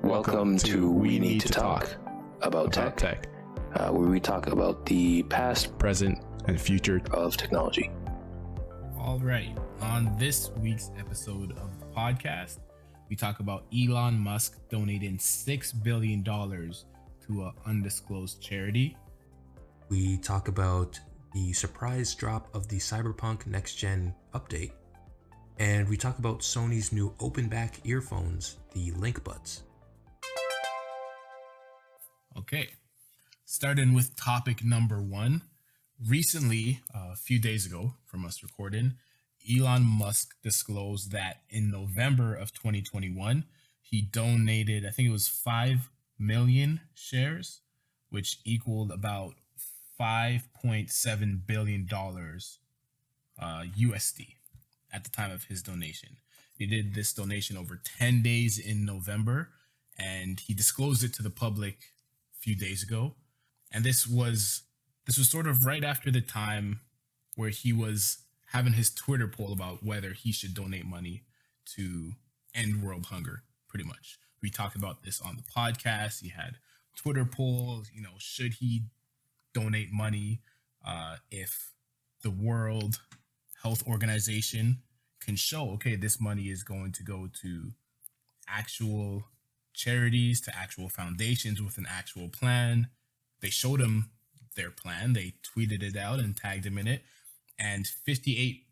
Welcome to We Need to Talk about tech, where we talk about the past, present, and future of technology. All right. On this week's episode of the podcast, we talk about Elon Musk donating $6 billion to an undisclosed charity. We talk about the surprise drop of the Cyberpunk next-gen update. And we talk about Sony's new open-back earphones, the Link Buds. Okay. Starting with topic number one. Recently, a few days ago from us recording, Elon Musk disclosed that in November of 2021, he donated, I think it was 5 million shares, which equaled about $5.7 billion USD at the time of his donation. He did this donation over 10 days in November, and he disclosed it to the public a few days ago. And this was sort of right after the time where he was having his Twitter poll about whether he should donate money to end world hunger, pretty much. We talked about this on the podcast. He had Twitter polls, should he donate money if the World Health Organization can show, okay, this money is going to go to actual charities, to actual foundations with an actual plan. They showed him their plan. They tweeted it out and tagged him in it. And 58%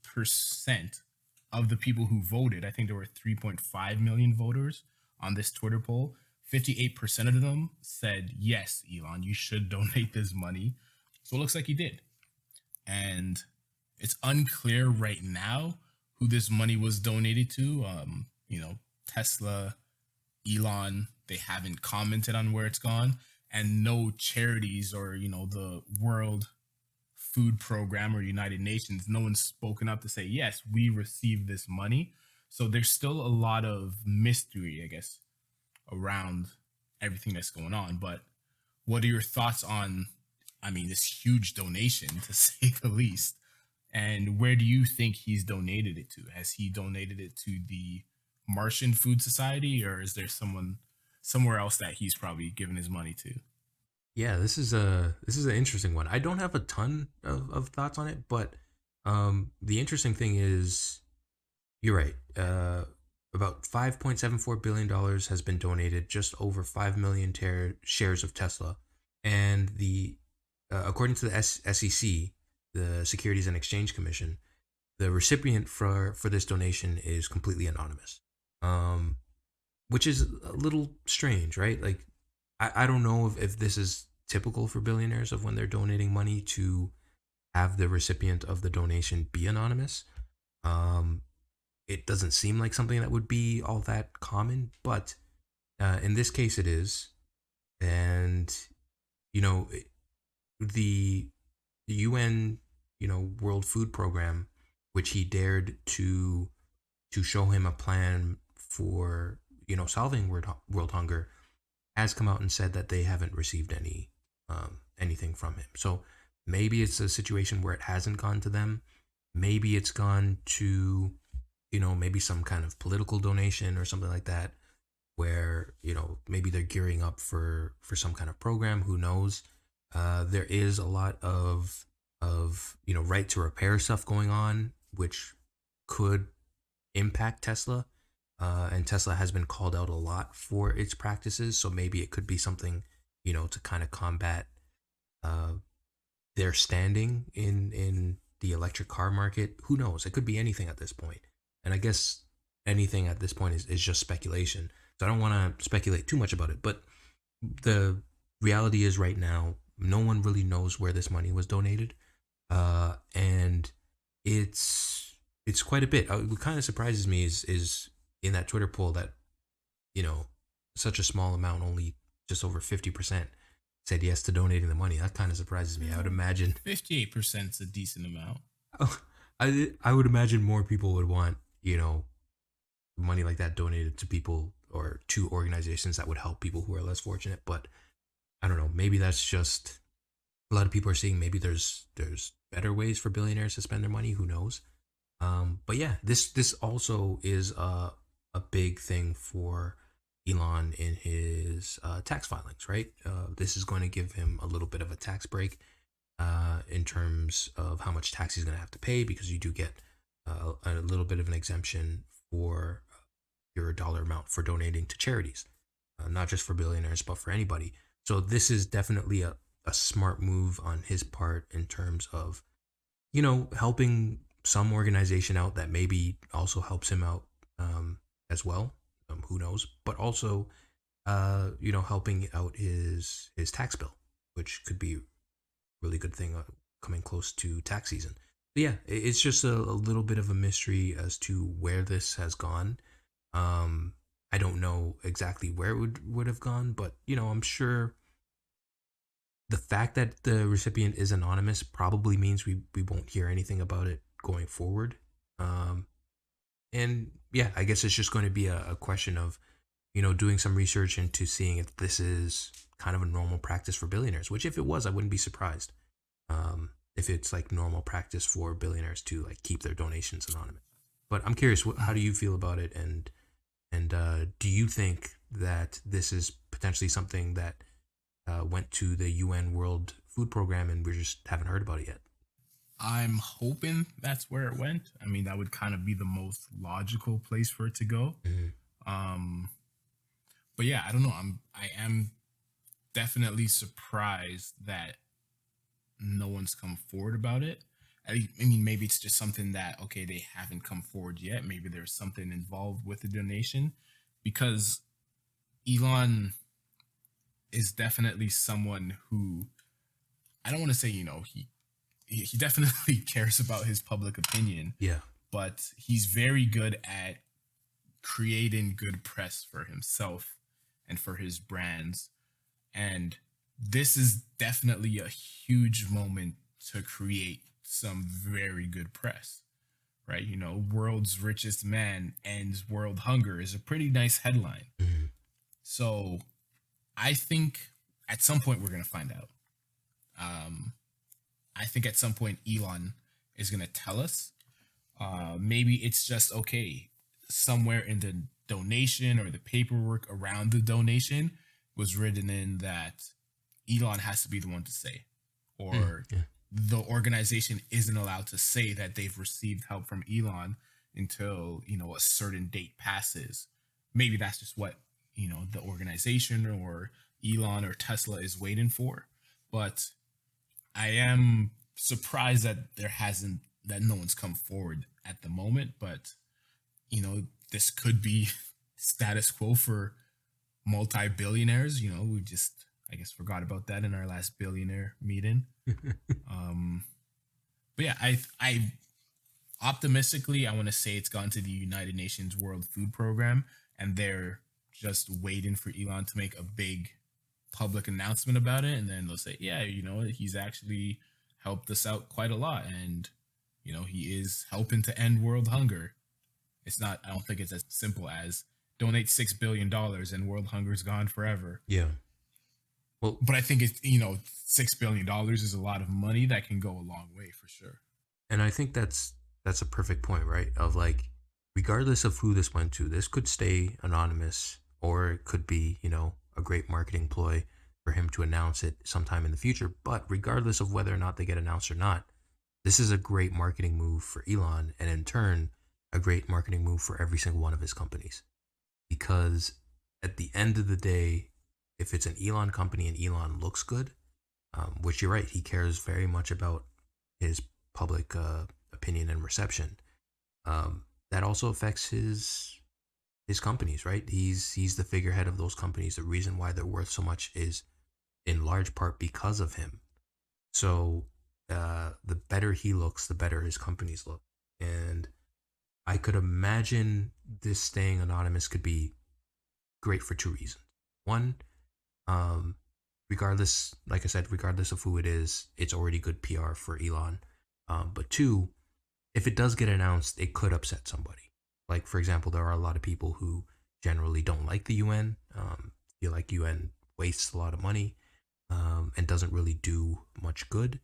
of the people who voted, I think there were 3.5 million voters on this Twitter poll, 58% of them said, yes, Elon, you should donate this money. So it looks like he did. And it's unclear right now who this money was donated to. Tesla, Elon, they haven't commented on where it's gone. And no charities or, the World Food Program or United Nations, no one's spoken up to say, yes, we received this money. So there's still a lot of mystery, I guess, around everything that's going on. But what are your thoughts on, this huge donation, to say the least? And where do you think he's donated it to? Has he donated it to the Martian Food Society, or is there somewhere else that he's probably given his money to? Yeah, this is an interesting one. I don't have a ton of thoughts on it, but the interesting thing is, you're right. About $5.74 billion has been donated, just over 5 million shares of Tesla. And according to the SEC, the Securities and Exchange Commission, the recipient for this donation is completely anonymous, which is a little strange, right? Like, I don't know if this is typical for billionaires of when they're donating money to have the recipient of the donation be anonymous. It doesn't seem like something that would be all that common, but in this case it is. And, the UN, World Food Program, which he dared to show him a plan for, solving world hunger, has come out and said that they haven't received anything from him. So maybe it's a situation where it hasn't gone to them. Maybe it's gone to, maybe some kind of political donation or something like that, where, maybe they're gearing up for some kind of program. Who knows? There is a lot of right to repair stuff going on, which could impact Tesla. And Tesla has been called out a lot for its practices. So maybe it could be something, to kind of combat their standing in the electric car market. Who knows? It could be anything at this point. And I guess anything at this point is just speculation. So I don't want to speculate too much about it. But the reality is right now, no one really knows where this money was donated. And it's quite a bit. What kind of surprises me is in that Twitter poll that, such a small amount, only just over 50% said yes to donating the money. That kind of surprises me. I would imagine 58% is a decent amount. I would imagine more people would want, money like that donated to people or to organizations that would help people who are less fortunate. But I don't know. Maybe that's just a lot of people are seeing. Maybe there's better ways for billionaires to spend their money. Who knows? But yeah, this also is a big thing for Elon in his tax filings, right? This is going to give him a little bit of a tax break in terms of how much tax he's going to have to pay, because you do get a little bit of an exemption for your dollar amount for donating to charities, not just for billionaires, but for anybody. So this is definitely a smart move on his part in terms of, helping some organization out that maybe also helps him out as well. Who knows? But also, helping out his tax bill, which could be a really good thing coming close to tax season. But yeah, it's just a little bit of a mystery as to where this has gone. I don't know exactly where it would have gone, but I'm sure the fact that the recipient is anonymous probably means we won't hear anything about it going forward. And yeah, I guess it's just going to be a question of, doing some research into seeing if this is kind of a normal practice for billionaires, which if it was, I wouldn't be surprised. If it's like normal practice for billionaires to like keep their donations anonymous. But I'm curious, how do you feel about it? And do you think that this is potentially something that went to the UN World Food Program and we just haven't heard about it yet? I'm hoping that's where it went. I mean, that would kind of be the most logical place for it to go. Mm-hmm. But yeah, I don't know. I am definitely surprised that no one's come forward about it. I mean, maybe it's just something that, okay, they haven't come forward yet. Maybe there's something involved with the donation, because Elon is definitely someone who, I don't want to say, he definitely cares about his public opinion. Yeah. But he's very good at creating good press for himself and for his brands. And this is definitely a huge moment to create some very good press, right? World's richest man ends world hunger is a pretty nice headline. Mm-hmm. So I think at some point we're going to find out. I think at some point Elon is going to tell us. Maybe it's just, okay, somewhere in the donation or the paperwork around the donation was written in that Elon has to be the one to say, or the organization isn't allowed to say that they've received help from Elon until, a certain date passes. Maybe that's just what, the organization or Elon or Tesla is waiting for. But I am surprised that that no one's come forward at the moment. But, this could be status quo for multi-billionaires. We just, I guess, forgot about that in our last billionaire meeting. But yeah, I optimistically, I want to say it's gone to the United Nations World Food Program, and they're just waiting for Elon to make a big public announcement about it, and then they'll say, yeah, he's actually helped us out quite a lot, and he is helping to end world hunger. It's not, I don't think it's as simple as donate $6 billion and world hunger is gone forever. Yeah. Well, but I think it's, $6 billion is a lot of money that can go a long way for sure. And I think that's a perfect point, right? Of like, regardless of who this went to, this could stay anonymous, or it could be, a great marketing ploy for him to announce it sometime in the future. But regardless of whether or not they get announced or not, this is a great marketing move for Elon, and in turn, a great marketing move for every single one of his companies. Because at the end of the day, if it's an Elon company and Elon looks good, which you're right, he cares very much about his public opinion and reception, that also affects his companies, right? He's the figurehead of those companies. The reason why they're worth so much is in large part because of him. So the better he looks, the better his companies look. And I could imagine this staying anonymous could be great for two reasons. One, regardless, like I said, regardless of who it is, it's already good PR for Elon. But two, if it does get announced, it could upset somebody. Like, for example, there are a lot of people who generally don't like the UN, feel like UN wastes a lot of money, and doesn't really do much good.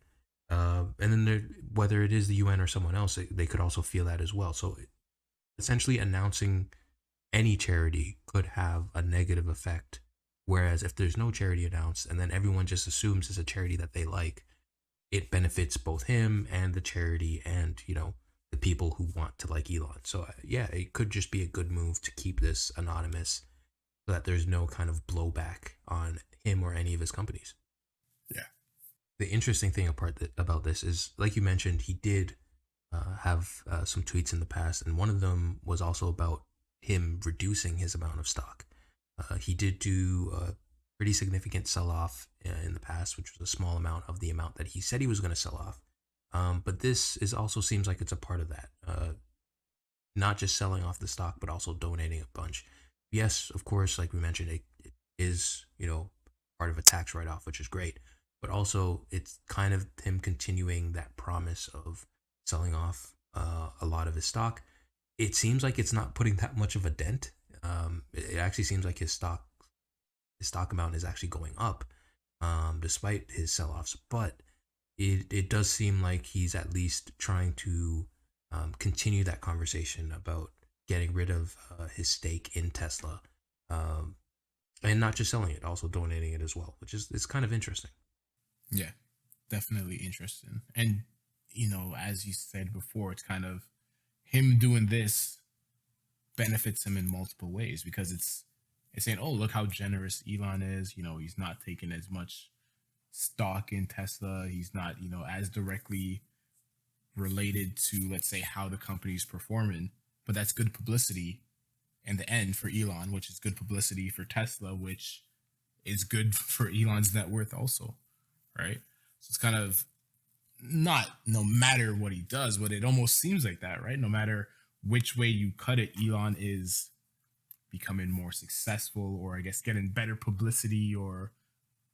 And then whether it is the UN or someone else, they could also feel that as well. So essentially announcing any charity could have a negative effect. Whereas if there's no charity announced and then everyone just assumes it's a charity that they like, it benefits both him and the charity and, the people who want to like Elon. So, yeah, it could just be a good move to keep this anonymous so that there's no kind of blowback on him or any of his companies. Yeah. The interesting thing about this is, like you mentioned, he did have some tweets in the past, and one of them was also about him reducing his amount of stock. He did do a pretty significant sell-off in the past, which was a small amount of the amount that he said he was going to sell off. But this also seems like it's a part of that. Not just selling off the stock, but also donating a bunch. Yes, of course, like we mentioned, it is, part of a tax write-off, which is great. But also, it's kind of him continuing that promise of selling off a lot of his stock. It seems like it's not putting that much of a dent. It actually seems like his stock amount is actually going up, despite his sell-offs. But it does seem like he's at least trying to continue that conversation about getting rid of his stake in Tesla, and not just selling it, also donating it as well, which is it's kind of interesting. Yeah, definitely interesting. And, as you said before, it's kind of him doing this benefits him in multiple ways because it's saying, oh, look how generous Elon is. He's not taking as much stock in Tesla. He's not, as directly related to, let's say, how the company's performing. But that's good publicity in the end for Elon, which is good publicity for Tesla, which is good for Elon's net worth also, right? So it's kind of not no matter what he does, but it almost seems like that, right? No matter which way you cut it, Elon is becoming more successful, or I guess getting better publicity or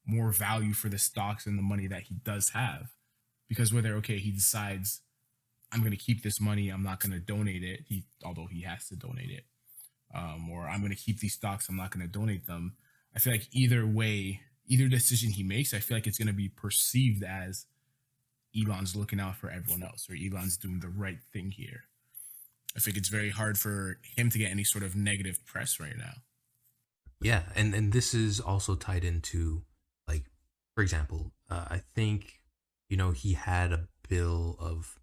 more value for the stocks and the money that he does have. Because whether, he decides, I'm going to keep this money, I'm not going to donate it, although he has to donate it, or I'm going to keep these stocks, I'm not going to donate them. I feel like either way, either decision he makes, I feel like it's going to be perceived as Elon's looking out for everyone else, or Elon's doing the right thing here. I think it's very hard for him to get any sort of negative press right now. Yeah, and this is also tied into, like, for example, I think, he had a bill of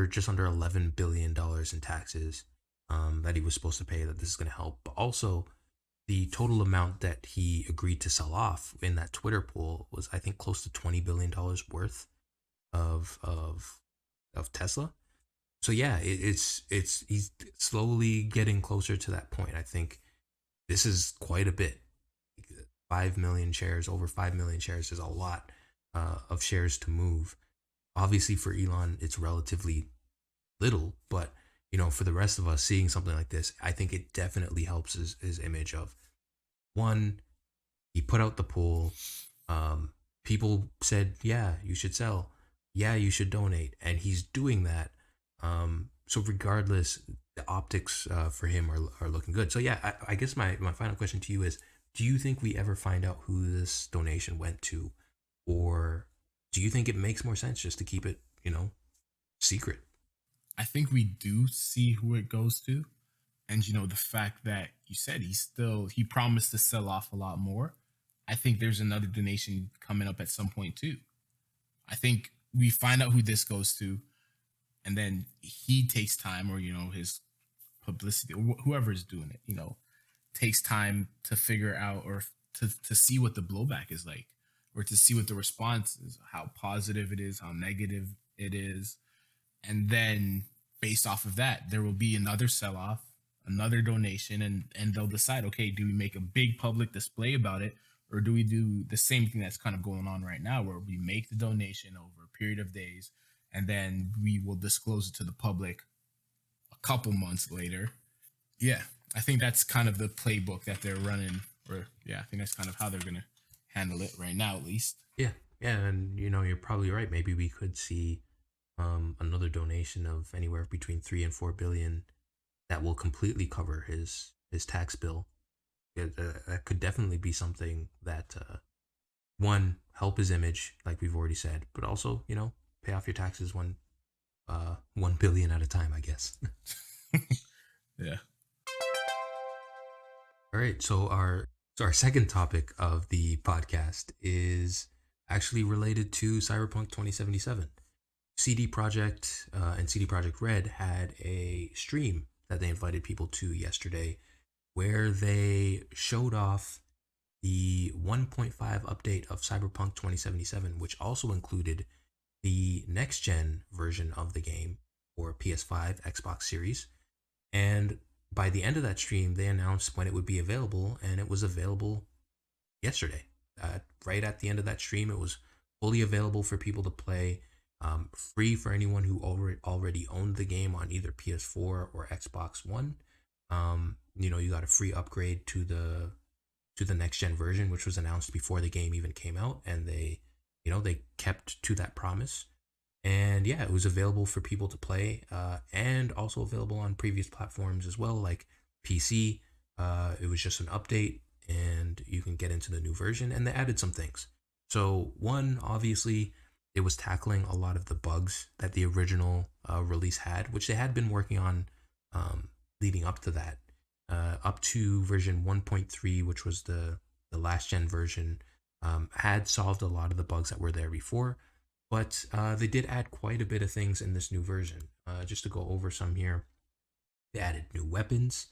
just under $11 billion in taxes that he was supposed to pay, that this is going to help. But also, the total amount that he agreed to sell off in that Twitter pool was, I think, close to $20 billion worth of Tesla. So yeah, it's he's slowly getting closer to that point. I think this is quite a bit. 5 million shares, over 5 million shares is a lot of shares to move. Obviously for Elon, it's relatively little, but for the rest of us seeing something like this, I think it definitely helps his image of, one, he put out the poll. People said, yeah, you should sell. Yeah, you should donate. And he's doing that. So regardless, the optics for him are looking good. So yeah, I guess my final question to you is, do you think we ever find out who this donation went to? Or do you think it makes more sense just to keep it, secret? I think we do see who it goes to. And, the fact that you said he promised to sell off a lot more. I think there's another donation coming up at some point too. I think we find out who this goes to, and then he takes time, or, his publicity, or whoever is doing it, takes time to figure out, or to see what the blowback is like, or to see what the response is, how positive it is, how negative it is. And then based off of that, there will be another sell-off, another donation, and they'll decide, okay, do we make a big public display about it, or do we do the same thing that's kind of going on right now, where we make the donation over a period of days, and then we will disclose it to the public a couple months later. Yeah, I think that's kind of the playbook that they're running, or yeah, I think that's kind of how they're going to handle it right now, at least. Yeah, and you're probably right. Maybe we could see another donation of anywhere between 3 and 4 billion that will completely cover his tax bill. That could definitely be something that one, help his image, like we've already said, but also pay off your taxes 1 billion at a time, I guess. Yeah. right. So our second topic of the podcast is actually related to Cyberpunk 2077. CD Projekt and CD Projekt Red had a stream that they invited people to yesterday, where they showed off the 1.5 update of Cyberpunk 2077, which also included the next gen version of the game for PS5, Xbox Series. And by the end of that stream, they announced when it would be available, and it was available yesterday. Right at the end of that stream, it was fully available for people to play, free for anyone who already owned the game on either PS4 or Xbox One. You got a free upgrade to the next gen version, which was announced before the game even came out, and they kept to that promise. And yeah, it was available for people to play, and also available on previous platforms as well, like PC. It was just an update, and you can get into the new version, and they added some things. So one, obviously, it was tackling a lot of the bugs that the original release had, which they had been working on leading up to that, up to version 1.3, which was the last gen version, had solved a lot of the bugs that were there before. But they did add quite a bit of things in this new version. Just to go over some here, they added new weapons.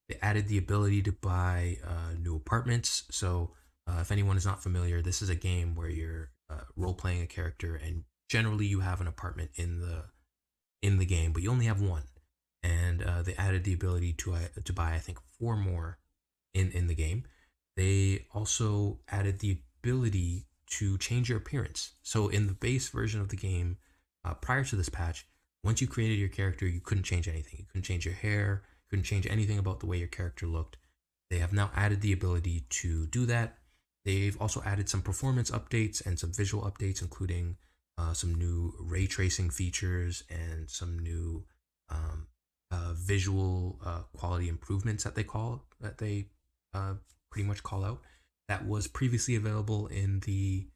They added the ability to buy new apartments. So if anyone is not familiar, this is a game where you're role playing a character, and generally you have an apartment in the game, but you only have one. And they added the ability to buy, I think, four more in the game. They also added the ability to change your appearance. So in the base version of the game, prior to this patch, once you created your character, you couldn't change anything. You couldn't change your hair, couldn't change anything about the way your character looked. They have now added the ability to do that. They've also added some performance updates and some visual updates, including some new ray tracing features and some new visual quality improvements that they pretty much call out, that was previously available in the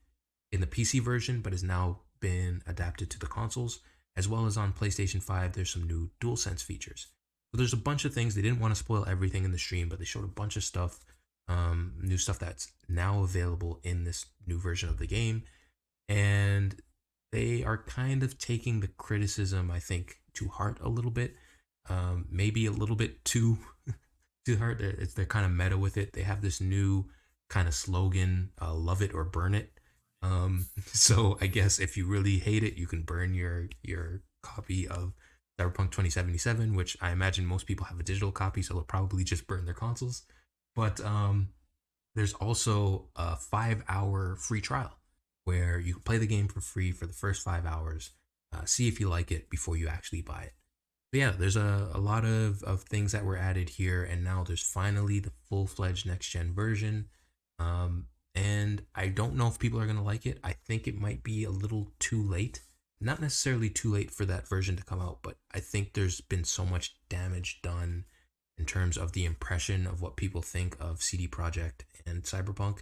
PC version, but has now been adapted to the consoles, as well as on PlayStation 5. There's some new DualSense features. So there's a bunch of things. They didn't want to spoil everything in the stream, but they showed a bunch of stuff, new stuff that's now available in this new version of the game, and they are kind of taking the criticism, I think, to heart a little bit, maybe a little bit too too hard. They're kind of meta with it. They have this new kind of slogan, love it or burn it. So I guess if you really hate it, you can burn your copy of Cyberpunk 2077, which I imagine most people have a digital copy, so they'll probably just burn their consoles. But there's also a 5-hour free trial where you can play the game for free for the first 5 hours, see if you like it before you actually buy it. But yeah, there's a lot of things that were added here, and now there's finally the full-fledged next-gen version. And I don't know if people are going to like it. I think it might be a little too late. Not necessarily too late for that version to come out, but I think there's been so much damage done in terms of the impression of what people think of CD Projekt and Cyberpunk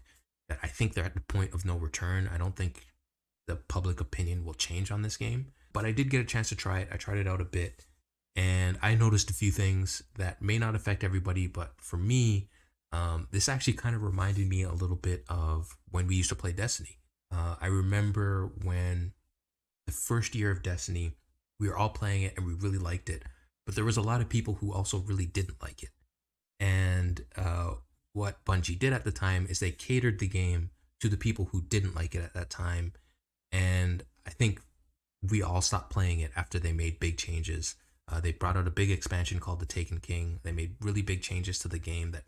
that I think they're at the point of no return. I don't think the public opinion will change on this game, but I did get a chance to try it. I tried it out a bit, and I noticed a few things that may not affect everybody, but for me, this actually kind of reminded me a little bit of when we used to play Destiny. I remember when the first year of Destiny, we were all playing it and we really liked it, but there was a lot of people who also really didn't like it. And what Bungie did at the time is they catered the game to the people who didn't like it at that time. And I think we all stopped playing it after they made big changes. They brought out a big expansion called the Taken King. They made really big changes to the game that,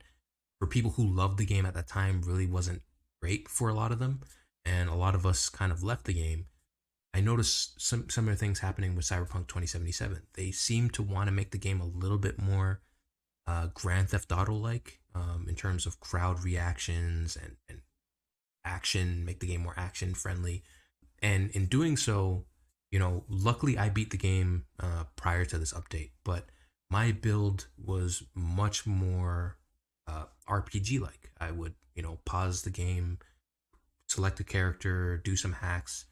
for people who loved the game at that time, really wasn't great for a lot of them. And a lot of us kind of left the game. I noticed some similar things happening with Cyberpunk 2077. They seem to want to make the game a little bit more Grand Theft Auto-like, in terms of crowd reactions and action, make the game more action-friendly. And in doing so, luckily I beat the game prior to this update, but my build was much more RPG like. I would, pause the game, select a character, do some hacks.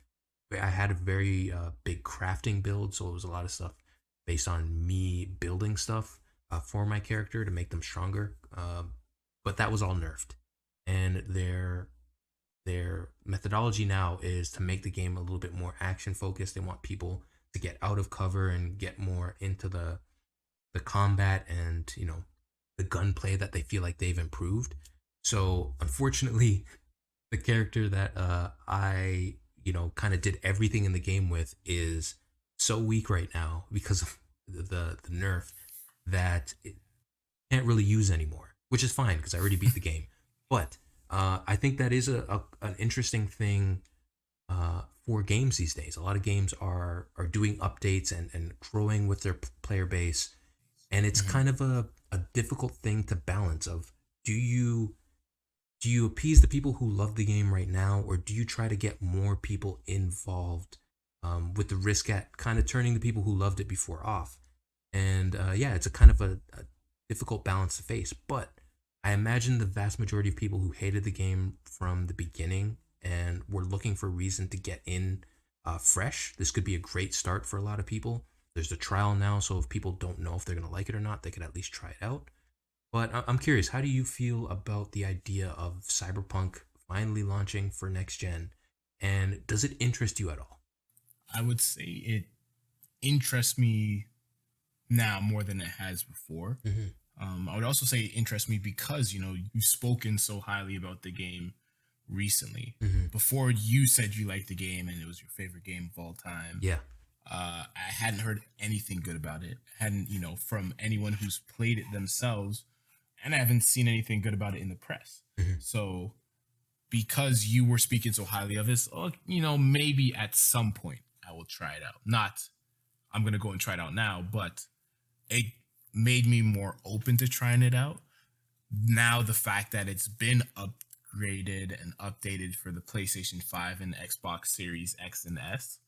I had a very big crafting build, so it was a lot of stuff based on me building stuff for my character to make them stronger. but that was all nerfed. And their methodology now is to make the game a little bit more action focused. They want people to get out of cover and get more into the combat and, you know, the gunplay that they feel like they've improved. So unfortunately, the character that I, you know, kind of did everything in the game with is so weak right now because of the nerf that it can't really use anymore, which is fine because I already beat the game. But I think that is an interesting thing for games these days. A lot of games are doing updates and growing with their player base, and it's kind of a difficult thing to balance. Of do you appease the people who love the game right now, or do you try to get more people involved with the risk at kind of turning the people who loved it before off? And yeah, it's a kind of a difficult balance to face. But I imagine the vast majority of people who hated the game from the beginning and were looking for a reason to get in fresh, this could be a great start for a lot of people. There's a trial now, so if people don't know if they're going to like it or not, they could at least try it out. But I'm curious, how do you feel about the idea of Cyberpunk finally launching for next gen? And does it interest you at all? I would say it interests me now more than it has before. I would also say it interests me because, you know, you've spoken so highly about the game recently. Before, you said you liked the game and it was your favorite game of all time. Yeah. I hadn't heard anything good about it. Hadn't, you know, from anyone who's played it themselves, and I haven't seen anything good about it in the press. So because you were speaking so highly of this, oh, you know, maybe at some point I will try it out. Not, I'm going to go and try it out now, but it made me more open to trying it out. Now, the fact that it's been upgraded and updated for the PlayStation 5 and Xbox Series X and S,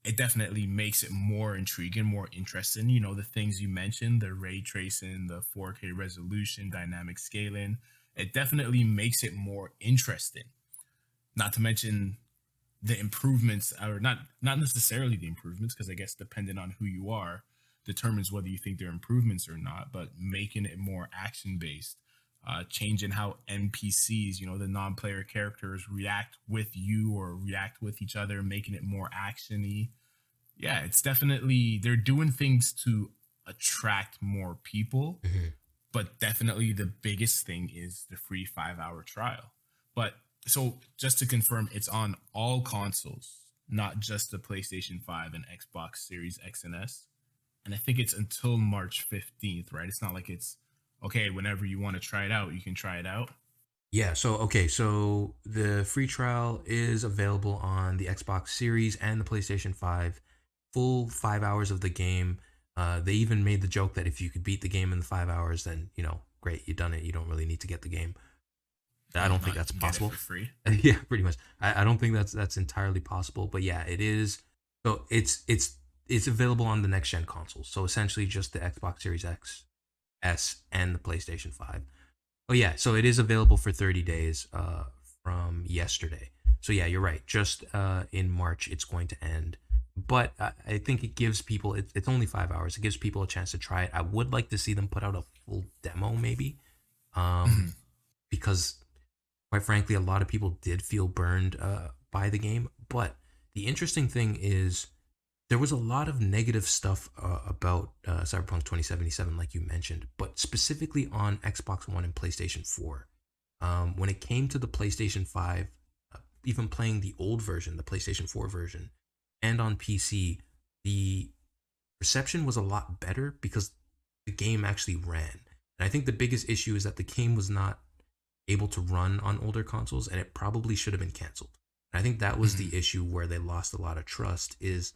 it definitely makes it more intriguing, more interesting. You know, the things you mentioned, the ray tracing, the 4K resolution, dynamic scaling, it definitely makes it more interesting. Not to mention the improvements, or not necessarily the improvements, because I guess depending on who you are, determines whether you think they're improvements or not, but making it more action based, changing how NPCs, you know, the non-player characters react with you or react with each other, making it more actiony. Yeah, it's definitely, they're doing things to attract more people, but definitely the biggest thing is the free 5-hour trial. But so just to confirm, it's on all consoles, not just the PlayStation 5 and Xbox Series X and S. And I think it's until March 15th, right? It's not like it's, okay, whenever you want to try it out, you can try it out. Yeah, so okay, so the free trial is available on the Xbox Series and the PlayStation 5. Full 5 hours of the game. They even made the joke that if you could beat the game in the 5 hours, then, you know, great, you've done it. You don't really need to get the game. I don't think that's possible. For free. Yeah, pretty much. I don't think that's entirely possible. But yeah, it is. So it's available on the next gen consoles. So essentially just the Xbox Series X, S, and the PlayStation 5. Oh yeah, so it is available for 30 days from yesterday. So yeah, you're right. Just in March, it's going to end. But I think it gives people, it's only 5 hours. It gives people a chance to try it. I would like to see them put out a full demo maybe. Because quite frankly, a lot of people did feel burned by the game. But the interesting thing is there was a lot of negative stuff about Cyberpunk 2077, like you mentioned, but specifically on Xbox One and PlayStation 4. When it came to the PlayStation 5, even playing the old version, the PlayStation 4 version, and on PC, the reception was a lot better because the game actually ran. And I think the biggest issue is that the game was not able to run on older consoles, and it probably should have been canceled. And I think that was the issue where they lost a lot of trust, is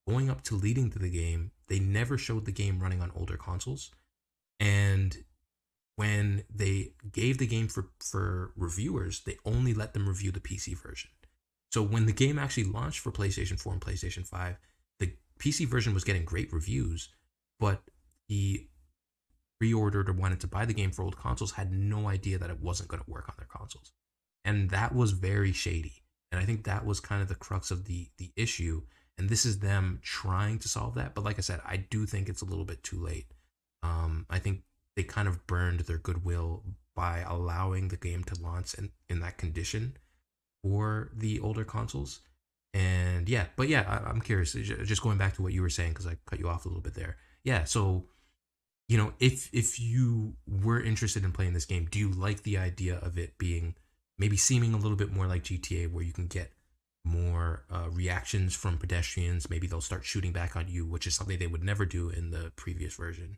going up to leading to the game, they never showed the game running on older consoles. And when they gave the game for reviewers, they only let them review the PC version. So when the game actually launched for PlayStation 4 and PlayStation 5, the PC version was getting great reviews, but the pre-ordered or wanted to buy the game for old consoles had no idea that it wasn't going to work on their consoles. And that was very shady. And I think that was kind of the crux of the issue. And this is them trying to solve that. But like I said, I do think it's a little bit too late. I think they kind of burned their goodwill by allowing the game to launch in that condition for the older consoles. And yeah, but yeah, I'm curious. Just going back to what you were saying because I cut you off a little bit there. Yeah, so if you were interested in playing this game, do you like the idea of it being maybe seeming a little bit more like GTA, where you can get more reactions from pedestrians? Maybe they'll start shooting back on you, which is something they would never do in the previous version,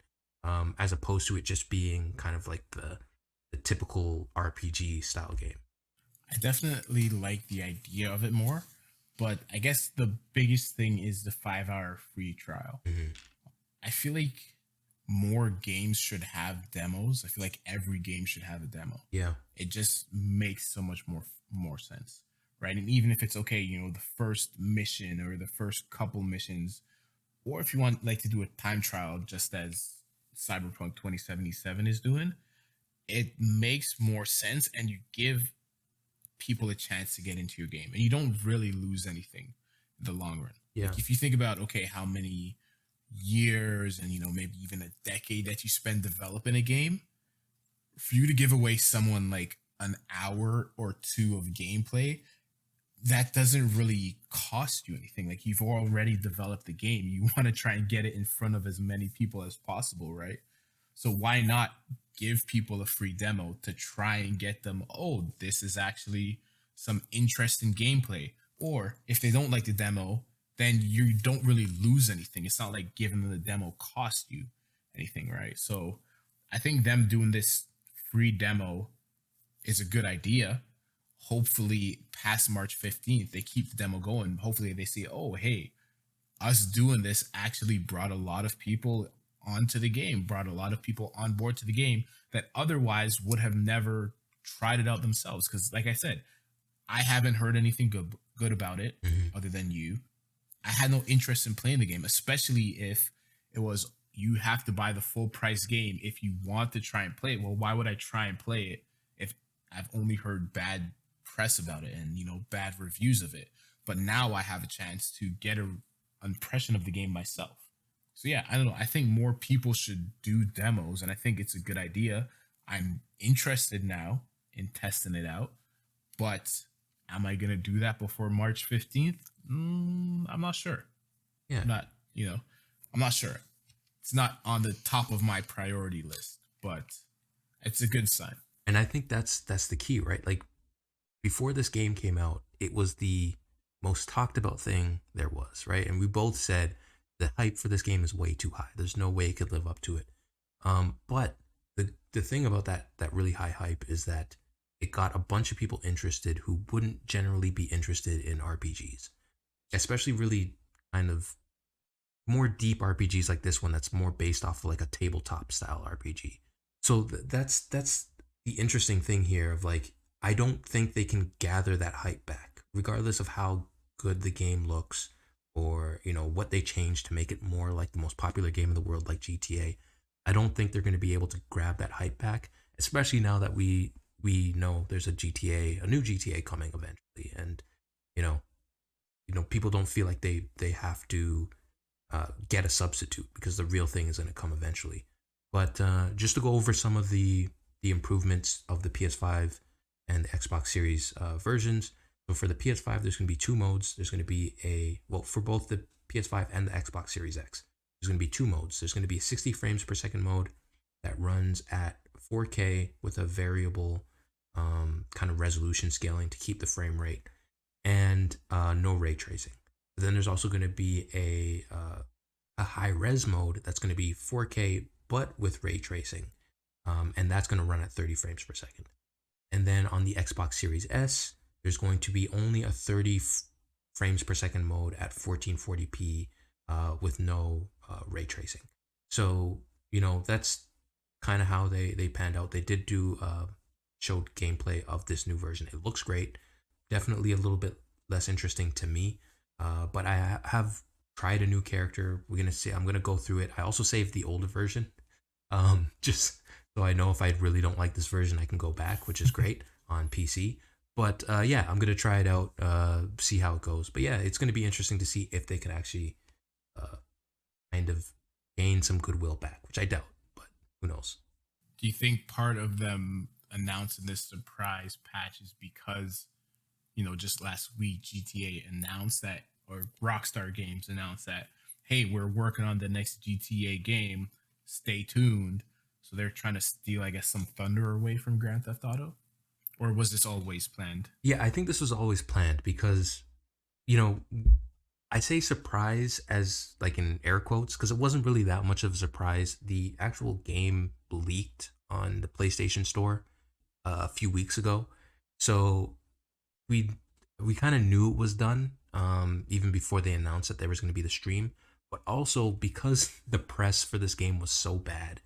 as opposed to it just being kind of like the typical RPG style game. I definitely like the idea of it more, but I guess the biggest thing is the 5 hour free trial. Mm-hmm. I feel like more games should have demos. I feel like every game should have a demo. Yeah. It just makes so much more sense, right? And even if it's okay, the first mission or the first couple missions, or if you want like to do a time trial, just as Cyberpunk 2077 is doing, it makes more sense, and you give people a chance to get into your game, and you don't really lose anything in the long run. Yeah. Like if you think about, okay, how many years and maybe even a decade that you spend developing a game, for you to give away someone like an hour or two of gameplay, that doesn't really cost you anything. Like, you've already developed the game, you want to try and get it in front of as many people as possible, right? So why not give people a free demo to try and get them, oh, this is actually some interesting gameplay. Or if they don't like the demo, then you don't really lose anything. It's not like giving them the demo cost you anything, right? So I think them doing this free demo is a good idea. Hopefully past March 15th, they keep the demo going. Hopefully they see, oh, hey, us doing this actually brought a lot of people onto the game, brought a lot of people on board to the game that otherwise would have never tried it out themselves. Because like I said, I haven't heard anything good about it other than you. I had no interest in playing the game, especially if it was you have to buy the full price game if you want to try and play it. Well, why would I try and play it if I've only heard bad press about it and bad reviews of it? But now I have a chance to get an impression of the game myself. So yeah, I don't know. I think more people should do demos, and I think it's a good idea. I'm interested now in testing it out, but am I gonna do that before March 15th? I'm not sure. Yeah. I'm not sure. It's not on the top of my priority list, but it's a good sign. And I think that's the key, right? Like, before this game came out, it was the most talked about thing there was, right? And we both said the hype for this game is way too high. There's no way it could live up to it. But the thing about that really high hype is that it got a bunch of people interested who wouldn't generally be interested in RPGs, especially really kind of more deep RPGs like this one that's more based off of like a tabletop style RPG. So that's the interesting thing here of like, I don't think they can gather that hype back, regardless of how good the game looks or what they changed to make it more like the most popular game in the world, like GTA. I don't think they're going to be able to grab that hype back, especially now that we know there's a new GTA coming eventually, and people don't feel like they have to get a substitute because the real thing is going to come eventually. But just to go over some of the improvements of the PS5 and the Xbox Series versions. So for the PS5, there's going to be two modes. There's going to be for both the PS5 and the Xbox Series X, there's going to be two modes. There's going to be a 60 frames per second mode that runs at 4K with a variable kind of resolution scaling to keep the frame rate, and no ray tracing. Then there's also going to be a high res mode that's going to be 4K but with ray tracing, and that's going to run at 30 frames per second. And then on the Xbox Series S, there's going to be only a 30 frames per second mode at 1440p with no ray tracing. So that's kind of how they panned out. They did do showed gameplay of this new version. It looks great. Definitely a little bit less interesting to me, but I have tried a new character. I'm gonna go through it. I also saved the older version, just so I know if I really don't like this version, I can go back, which is great on PC. But yeah, I'm gonna try it out, see how it goes. But yeah, it's gonna be interesting to see if they can actually kind of gain some goodwill back, which I doubt, but who knows? Do you think part of them announcing this surprise patch is because, just last week GTA announced that, or Rockstar Games announced that, hey, we're working on the next GTA game. Stay tuned. So they're trying to steal, I guess, some thunder away from Grand Theft Auto, or was this always planned? Yeah, I think this was always planned because, you know, I say surprise as like in air quotes because it wasn't really that much of a surprise. The actual game leaked on the PlayStation Store a few weeks ago, so we we kind of knew it was done even before they announced that there was going to be the stream. But also because the press for this game was so bad,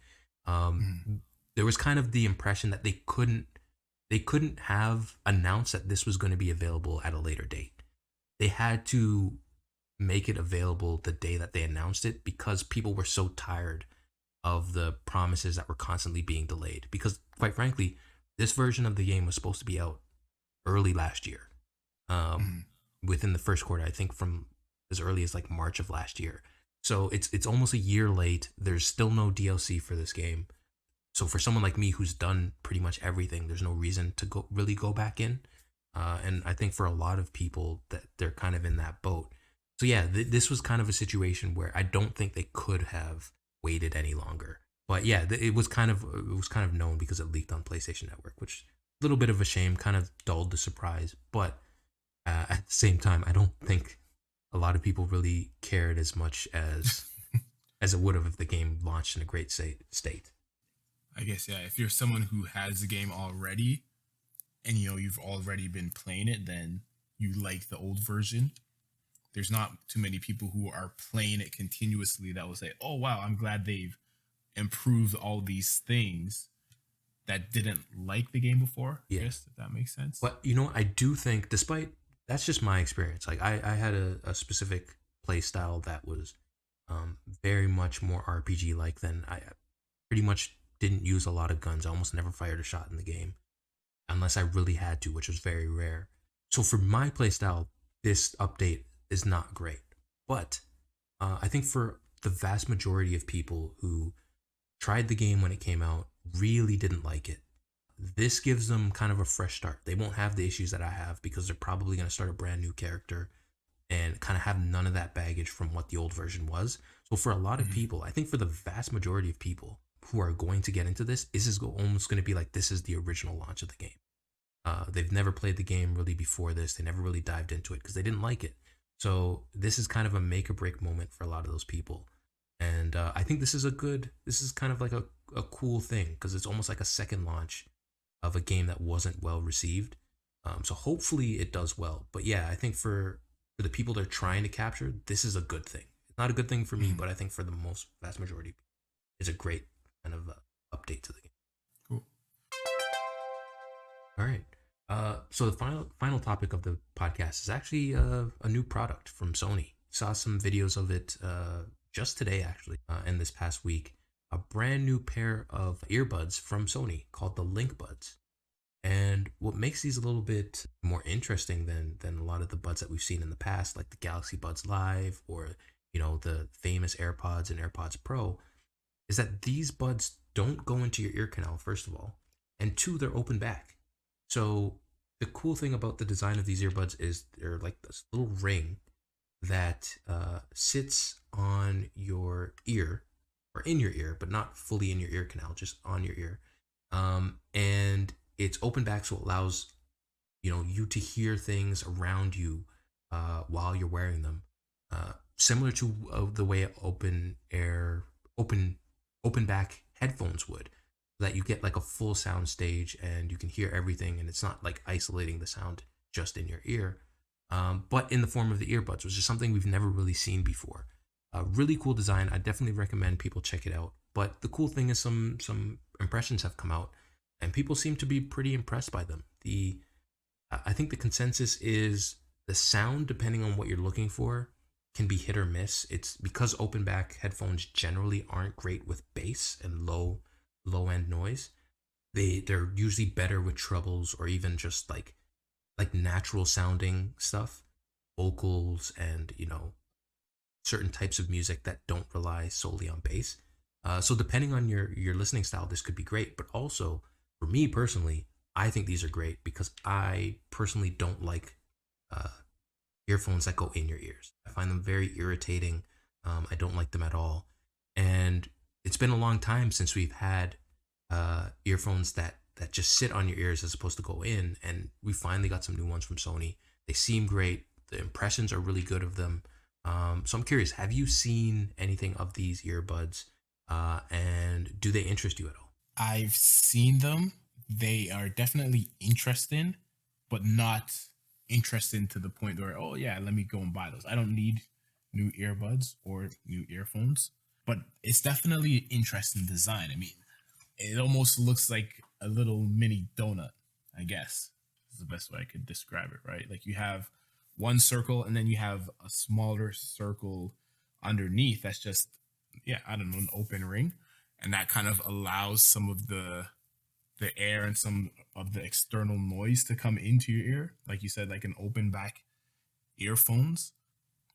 Mhm. there was kind of the impression that they couldn't have announced that this was going to be available at a later date. They had to make it available the day that they announced it because people were so tired of the promises that were constantly being delayed. Because quite frankly, this version of the game was supposed to be out early last year, um, Mhm. within the first quarter. I think from as early as like March of last year. So it's almost a year late. There's still no DLC for this game. So for someone like me who's done pretty much everything, there's no reason to go back in. And I think for a lot of people that they're kind of in that boat. So yeah, this was kind of a situation where I don't think they could have waited any longer. But yeah, it was kind of known because it leaked on PlayStation Network, which a little bit of a shame, kind of dulled the surprise. But at the same time, I don't think a lot of people really cared as much as it would have if the game launched in a great state. I guess, yeah. If you're someone who has the game already, and you've already been playing it, then you like the old version. There's not too many people who are playing it continuously that will say, "Oh wow, I'm glad they've improved all these things," that didn't like the game before. I Yeah. guess if that makes sense. But I do think, despite that's just my experience. Like I had a specific play style that was very much more RPG like than I pretty much didn't use a lot of guns. I almost never fired a shot in the game unless I really had to, which was very rare. So for my playstyle, this update is not great. But I think for the vast majority of people who tried the game when it came out, really didn't like it, this gives them kind of a fresh start. They won't have the issues that I have because they're probably going to start a brand new character and kind of have none of that baggage from what the old version was. So for a lot of Mhm. people, I think for the vast majority of people who are going to get into this is almost going to be like this is the original launch of the game. They've never played the game really before this. They never really dived into it because they didn't like it. So this is kind of a make or break moment for a lot of those people. And I think this is kind of like a cool thing because it's almost like a second launch of a game that wasn't well received. So hopefully it does well. But yeah, I think for the people they're trying to capture, this is a good thing. It's not a good thing for me, Mhm. but I think for the most vast majority, it's a great kind of update to the game. Cool. All right. So the final topic of the podcast is actually a new product from Sony. Saw some videos of it just today, actually, and this past week. A brand new pair of earbuds from Sony called the Link Buds. And what makes these a little bit more interesting than a lot of the buds that we've seen in the past, like the Galaxy Buds Live or the famous AirPods and AirPods Pro, is that these buds don't go into your ear canal, first of all, and two, they're open back. So the cool thing about the design of these earbuds is they're like this little ring that sits on your ear or in your ear, but not fully in your ear canal, just on your ear. And it's open back, so it allows you to hear things around you while you're wearing them, similar to the way open open back headphones would, that you get like a full sound stage and you can hear everything, and it's not like isolating the sound just in your ear, but in the form of the earbuds, which is something we've never really seen before. Really cool design. I definitely recommend people check it out. But the cool thing is some impressions have come out, and people seem to be pretty impressed by them. I think the consensus is the sound, depending on what you're looking for, can be hit or miss. It's because open back headphones generally aren't great with bass and low end noise. They're usually better with trebles or even just like natural sounding stuff, vocals, and certain types of music that don't rely solely on bass. So depending on your listening style, this could be great. But also for me personally, I think these are great because I personally don't like uh, earphones that go in your ears. I find them very irritating. I don't like them at all. And it's been a long time since we've had earphones that just sit on your ears as opposed to go in. And we finally got some new ones from Sony. They seem great. The impressions are really good of them. So I'm curious, have you seen anything of these earbuds? And do they interest you at all? I've seen them. They are definitely interesting, but not interesting to the point where, oh yeah, let me go and buy those. I don't need new earbuds or new earphones, but it's definitely an interesting design. I mean, it almost looks like a little mini donut, I guess is the best way I could describe it, right? Like you have one circle and then you have a smaller circle underneath that's just, yeah, I don't know, an open ring. And that kind of allows some of the air and some of the external noise to come into your ear, like you said, like an open back earphones.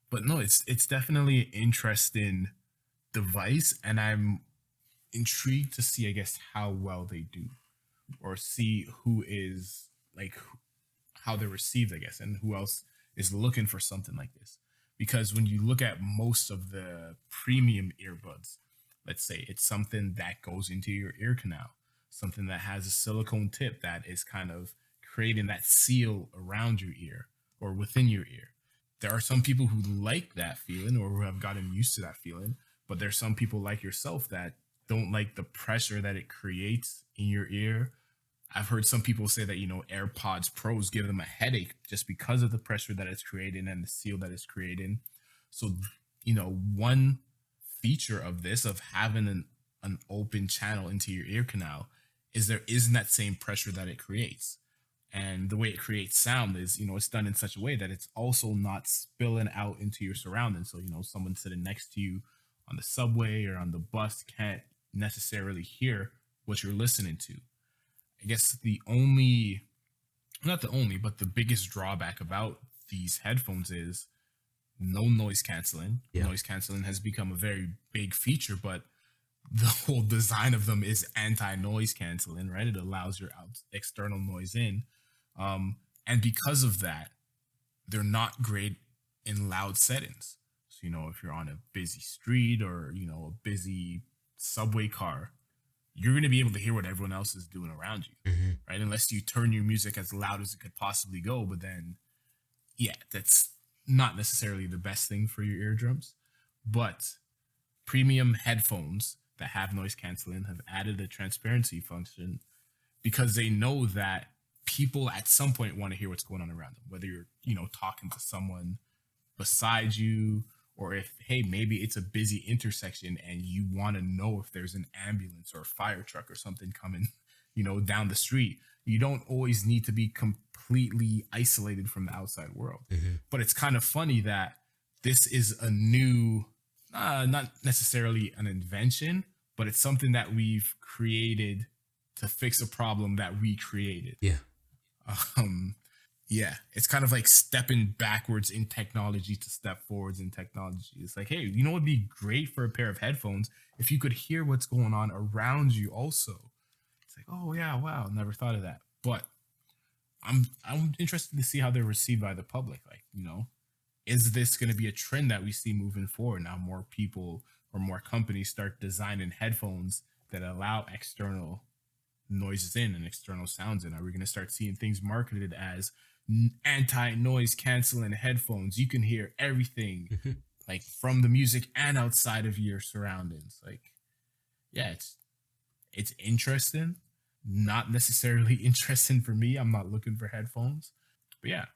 But no, it's definitely an interesting device, and I'm intrigued to see, I guess, how well they do, or see who is like how they're received, I guess, and who else is looking for something like this. Because when you look at most of the premium earbuds, let's say it's something that goes into your ear canal, something that has a silicone tip that is kind of creating that seal around your ear or within your ear. There are some people who like that feeling or who have gotten used to that feeling, but there's some people like yourself that don't like the pressure that it creates in your ear. I've heard some people say that, AirPods Pros give them a headache just because of the pressure that it's creating and the seal that it's creating. So, one feature of this, of having an open channel into your ear canal, is there isn't that same pressure that it creates. And the way it creates sound is, it's done in such a way that it's also not spilling out into your surroundings. So, someone sitting next to you on the subway or on the bus can't necessarily hear what you're listening to. I guess not the only, but the biggest drawback about these headphones is no noise canceling. Yeah. Noise canceling has become a very big feature, but the whole design of them is anti-noise canceling, right? It allows your external noise in. And because of that, they're not great in loud settings. So, if you're on a busy street or, a busy subway car, you're going to be able to hear what everyone else is doing around you, right? Unless you turn your music as loud as it could possibly go. But then, yeah, that's not necessarily the best thing for your eardrums. But premium headphones that have noise canceling have added a transparency function because they know that people at some point want to hear what's going on around them, whether you're, talking to someone beside you, or if, hey, maybe it's a busy intersection and you want to know if there's an ambulance or a fire truck or something coming, down the street. You don't always need to be completely isolated from the outside world. But it's kind of funny that this is a new, not necessarily an invention, but it's something that we've created to fix a problem that we created. Yeah. Yeah, it's kind of like stepping backwards in technology to step forwards in technology. It's like, hey, it'd be great for a pair of headphones if you could hear what's going on around you also. It's like, oh yeah, wow, never thought of that. But I'm interested to see how they're received by the public. Like, is this going to be a trend that we see moving forward? Now more people or more companies start designing headphones that allow external noises in and external sounds in. Are we going to start seeing things marketed as anti-noise canceling headphones? You can hear everything like from the music and outside of your surroundings. Like, yeah, it's interesting, not necessarily interesting for me. I'm not looking for headphones, but yeah,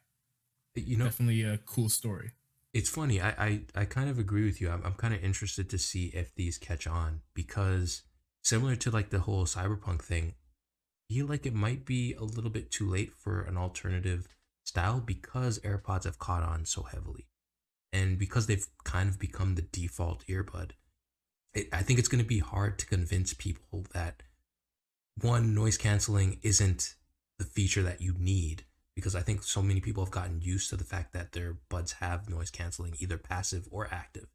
definitely a cool story. It's funny. I kind of agree with you. I'm kind of interested to see if these catch on, because similar to like the whole Cyberpunk thing, I feel like it might be a little bit too late for an alternative style because AirPods have caught on so heavily. And because they've kind of become the default earbud, I think it's going to be hard to convince people that, one, noise canceling isn't the feature that you need, because I think so many people have gotten used to the fact that their buds have noise canceling, either passive or active.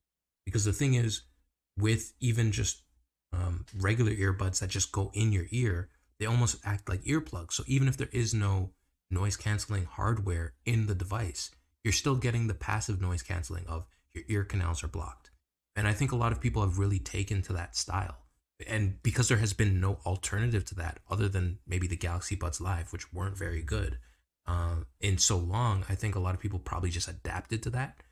Because the thing is, with even just regular earbuds that just go in your ear, they almost act like earplugs. So even if there is no noise canceling hardware in the device, you're still getting the passive noise canceling of your ear canals are blocked. And I think a lot of people have really taken to that style. And because there has been no alternative to that other than maybe the Galaxy Buds Live, which weren't very good in so long, I think a lot of people probably just adapted to that.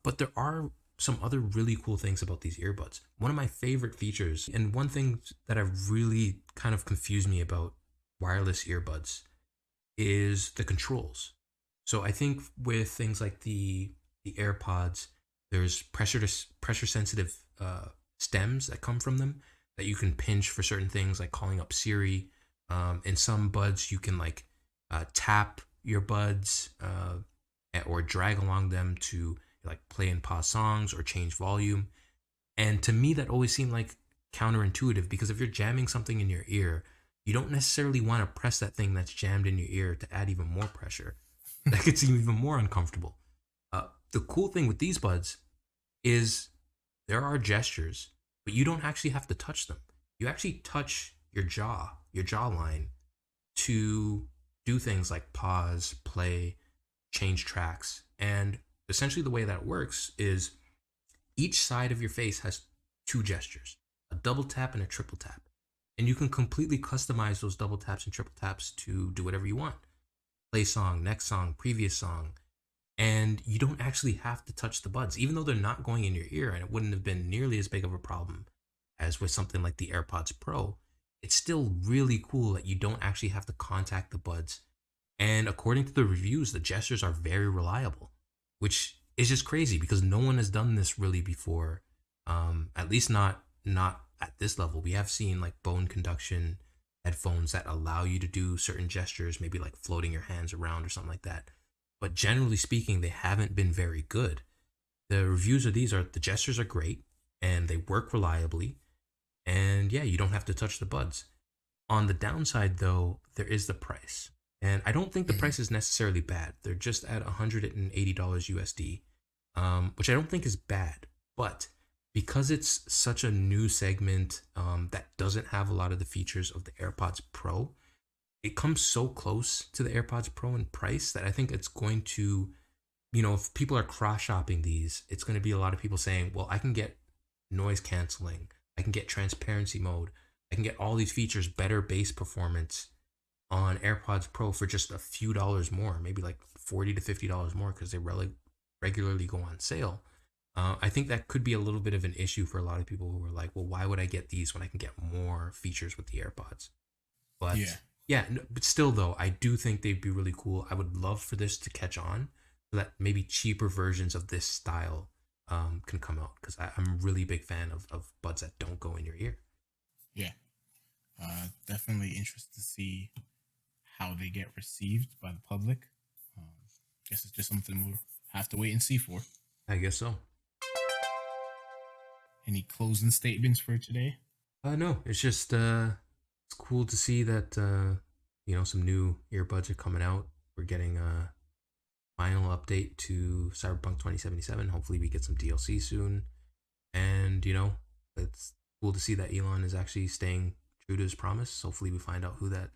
But there are some other really cool things about these earbuds. One of my favorite features, and one thing that have really kind of confused me about wireless earbuds, is the controls. So I think with things like the AirPods, there's pressure sensitive stems that come from them that you can pinch for certain things, like calling up Siri. In some buds, you can like tap your buds or drag along them to like play and pause songs or change volume. And to me, that always seemed like counterintuitive, because if you're jamming something in your ear, you don't necessarily want to press that thing that's jammed in your ear to add even more pressure. That could seem even more uncomfortable. The cool thing with these buds is there are gestures, but you don't actually have to touch them. You actually touch your jawline, to do things like pause, play, change tracks. And essentially the way that works is each side of your face has two gestures, a double tap and a triple tap. And you can completely customize those double taps and triple taps to do whatever you want. Play song, next song, previous song. And you don't actually have to touch the buds, even though they're not going in your ear, and it wouldn't have been nearly as big of a problem as with something like the AirPods Pro. It's still really cool that you don't actually have to contact the buds. And according to the reviews, the gestures are very reliable, which is just crazy because no one has done this really before. At least not at this level. We have seen like bone conduction headphones that allow you to do certain gestures, maybe like floating your hands around or something like that. But generally speaking, they haven't been very good. The reviews of these are the gestures are great and they work reliably. And yeah, you don't have to touch the buds. On the downside, though, there is the price. And I don't think the price is necessarily bad. They're just at $180 USD, which I don't think is bad. But because it's such a new segment that doesn't have a lot of the features of the AirPods Pro, it comes so close to the AirPods Pro in price that I think it's going to, if people are cross shopping these, it's going to be a lot of people saying, well, I can get noise canceling, I can get transparency mode, I can get all these features, better bass performance on AirPods Pro for just a few dollars more, maybe like $40 to $50 more because they regularly go on sale. I think that could be a little bit of an issue for a lot of people who are like, well, why would I get these when I can get more features with the AirPods? But but still though, I do think they'd be really cool. I would love for this to catch on so that maybe cheaper versions of this style can come out, because I'm a really big fan of buds that don't go in your ear. Yeah. Definitely interested to see how they get received by the public. Guess it's just something we'll have to wait and see for. I guess so. Any closing statements for today? No, it's just it's cool to see that some new earbuds are coming out. We're getting a final update to Cyberpunk 2077. Hopefully we get some DLC soon. And it's cool to see that Elon is actually staying true to his promise. Hopefully we find out who that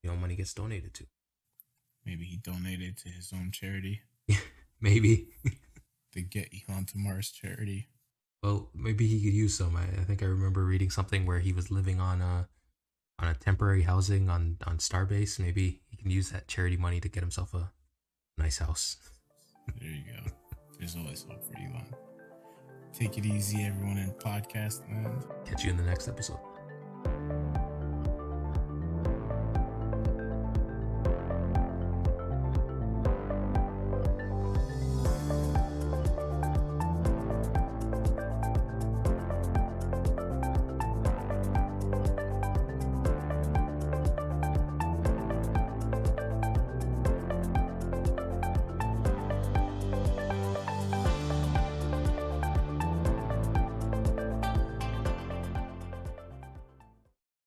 money gets donated to. Maybe he donated to his own charity. Maybe. The Get Elon to Mars charity. Well, maybe he could use some. I think I remember reading something where he was living on a temporary housing on Starbase. Maybe he can use that charity money to get himself a nice house. There you go. There's always hope for Elon. Take it easy, everyone in podcast land. Catch you in the next episode.